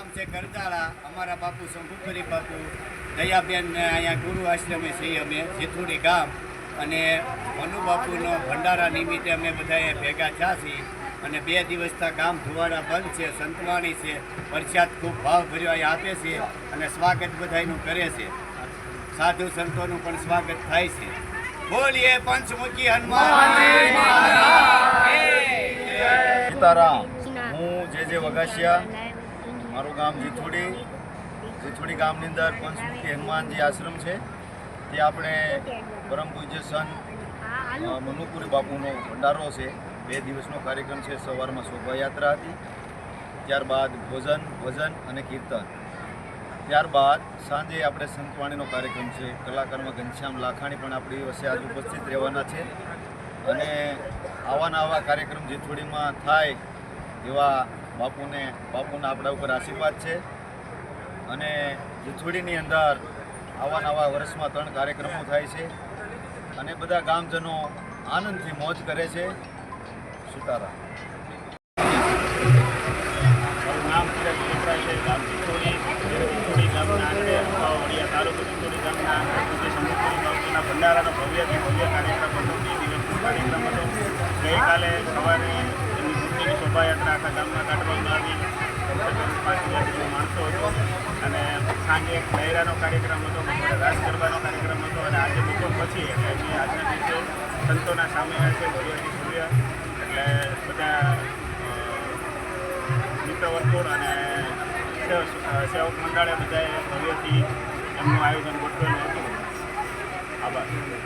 ગામ છે કરજાળા. અમારા બાપુ શંભુપુરી બાપુ દયાબેન અહીંયા ગુરુ આશ્રમે છીએ અમે જેથુડી ગામ. અને મનુ બાપુનો ભંડારા નિમિત્તે અમે બધાએ ભેગા થયા છીએ. અને 2 દિવસથી ગામ ધુવાડા બંધ છે, સંતવાણી છે, પ્રસાદ ખૂબ ભાવ ભર્યો અહીં આપે છે અને સ્વાગત બધાનું કરે છે. સાધુ સંતોનું પણ સ્વાગત થાય છે. બોલીએ પંચમુખી હનુમાન. સીતારામ. હું જે વઘાસિયા, મારું ગામ જીથોડી ગામની અંદર પંચમુખી હનુમાનજી આશ્રમ છે. તે આપણે પરમ પૂજ્ય સંત મનુપુરી બાપુનો ભંડારો છે. 2 દિવસનો કાર્યક્રમ છે. સવારમાં શોભાયાત્રા હતી, ત્યારબાદ ભોજન, ભજન અને કીર્તન. ત્યારબાદ સાંજે આપણે સંતવાણીનો કાર્યક્રમ છે. કલાકારમાં ઘનશ્યામ લાખાણી પણ આપણી વચ્ચે આજ ઉપસ્થિત રહેવાના છે. અને આવા કાર્યક્રમ જીથોડીમાં થાય એવા બાપુના આપણા ઉપર આશીર્વાદ છે. અને જીથોડીની અંદર આવા વર્ષમાં 3 કાર્યક્રમો થાય છે અને બધા ગામજનો આનંદથી મોજ કરે છે. સીતારામ. મારું નામ સિરાજ લેપરા છે. ગામ જીથોડી ગામના આંગણે વડિયા તાલુકો જીથોડી ગામના પૂજ્ય શંભુપુરી બાપુના ભંડારાનો ભવ્યથી ભવ્ય કાર્યક્રમ હતો. 2 દિવસનો કાર્યક્રમ હતો. ગઈકાલે સવારે એમની મૂર્તિની શોભાયાત્રા આખા ગામમાં કાઢવામાં આવી. 5,000 માણસો હતો. અને સાંજે એક ડાયરાનો કાર્યક્રમ હતો, બપોરે રાસ ગરબાનો કાર્યક્રમ હતો. અને આજે બપોર પછી એટલે એમની આજના દિવસે સંતોના સામે છે ભવ્યથી ભવ્ય. એટલે બધા મિત્ર વર્તુળ અને સેવક મંડળે બધાએ ભવ્યથી એમનું આયોજન ગોઠવેલું હતું. આભાર.